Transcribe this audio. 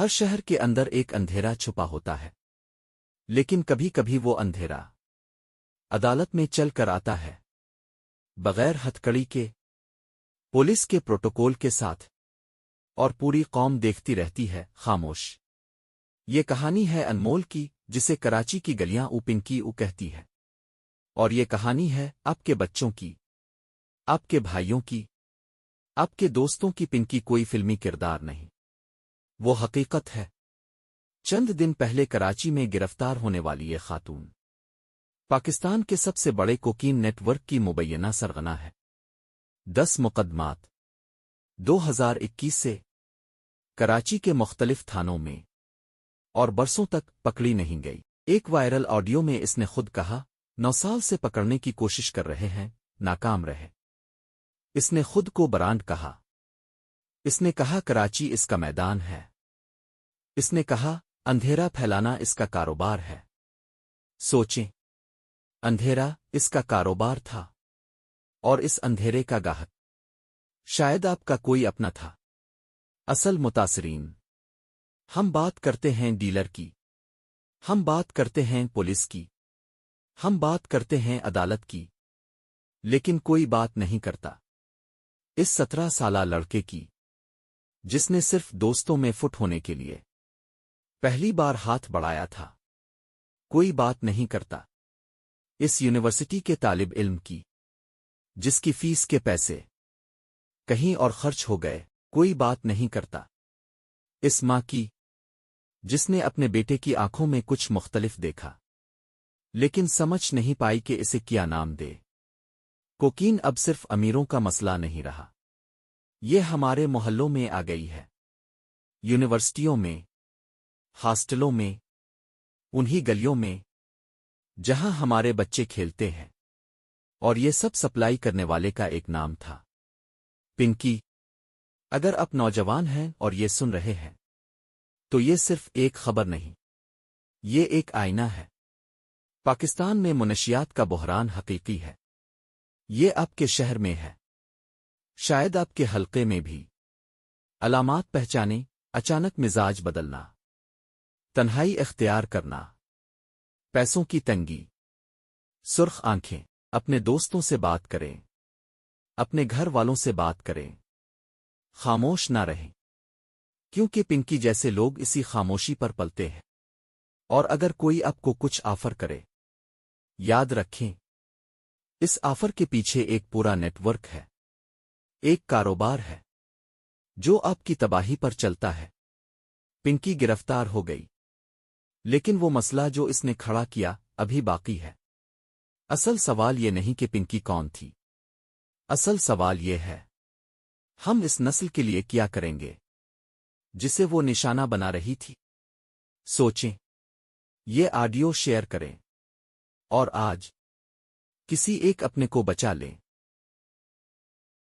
ہر شہر کے اندر ایک اندھیرا چھپا ہوتا ہے، لیکن کبھی کبھی وہ اندھیرا عدالت میں چل کر آتا ہے، بغیر ہتھکڑی کے، پولیس کے پروٹوکول کے ساتھ، اور پوری قوم دیکھتی رہتی ہے خاموش۔ یہ کہانی ہے انمول کی، جسے کراچی کی گلیاں پنکی کہتی ہے، اور یہ کہانی ہے آپ کے بچوں کی، آپ کے بھائیوں کی، آپ کے دوستوں کی۔ پنکی کوئی فلمی کردار نہیں، وہ حقیقت ہے۔ چند دن پہلے کراچی میں گرفتار ہونے والی یہ خاتون پاکستان کے سب سے بڑے کوکین نیٹ ورک کی مبینہ سرغنہ ہے۔ 10 مقدمات 2021 سے کراچی کے مختلف تھانوں میں اور برسوں تک پکڑی نہیں گئی۔ ایک وائرل آڈیو میں اس نے خود کہا 9 سال سے پکڑنے کی کوشش کر رہے ہیں، ناکام رہے۔ اس نے خود کو برانڈ کہا۔ اس نے کہا کراچی اس کا میدان ہے۔ اس نے کہا اندھیرا پھیلانا اس کا کاروبار ہے۔ سوچیں، اندھیرا اس کا کاروبار تھا، اور اس اندھیرے کا گاہک شاید آپ کا کوئی اپنا تھا۔ اصل متاثرین، ہم بات کرتے ہیں ڈیلر کی، ہم بات کرتے ہیں پولیس کی، ہم بات کرتے ہیں عدالت کی، لیکن کوئی بات نہیں کرتا اس 17 سالہ لڑکے کی، جس نے صرف دوستوں میں فٹ ہونے کے لیے پہلی بار ہاتھ بڑھایا تھا۔ کوئی بات نہیں کرتا اس یونیورسٹی کے طالب علم کی، جس کی فیس کے پیسے کہیں اور خرچ ہو گئے۔ کوئی بات نہیں کرتا اس ماں کی، جس نے اپنے بیٹے کی آنکھوں میں کچھ مختلف دیکھا، لیکن سمجھ نہیں پائی کہ اسے کیا نام دے۔ کوکین اب صرف امیروں کا مسئلہ نہیں رہا، یہ ہمارے محلوں میں آ گئی ہے، یونیورسٹیوں میں، ہاسٹلوں میں، انہی گلیوں میں جہاں ہمارے بچے کھیلتے ہیں۔ اور یہ سب سپلائی کرنے والے کا ایک نام تھا، پنکی۔ اگر آپ نوجوان ہیں اور یہ سن رہے ہیں، تو یہ صرف ایک خبر نہیں، یہ ایک آئینہ ہے۔ پاکستان میں منشیات کا بحران حقیقی ہے، یہ آپ کے شہر میں ہے، شاید آپ کے حلقے میں بھی۔ علامات پہچانے، اچانک مزاج بدلنا، تنہائی اختیار کرنا، پیسوں کی تنگی، سرخ آنکھیں۔ اپنے دوستوں سے بات کریں، اپنے گھر والوں سے بات کریں، خاموش نہ رہیں، کیونکہ پنکی جیسے لوگ اسی خاموشی پر پلتے ہیں۔ اور اگر کوئی آپ کو کچھ آفر کرے، یاد رکھیں، اس آفر کے پیچھے ایک پورا نیٹ ورک ہے، ایک کاروبار ہے جو آپ کی تباہی پر چلتا ہے۔ پنکی گرفتار ہو گئی، لیکن وہ مسئلہ جو اس نے کھڑا کیا ابھی باقی ہے۔ اصل سوال یہ نہیں کہ پنکی کون تھی، اصل سوال یہ ہے ہم اس نسل کے لیے کیا کریں گے جسے وہ نشانہ بنا رہی تھی۔ سوچیں، یہ آڈیو شیئر کریں، اور آج کسی ایک اپنے کو بچا لیں۔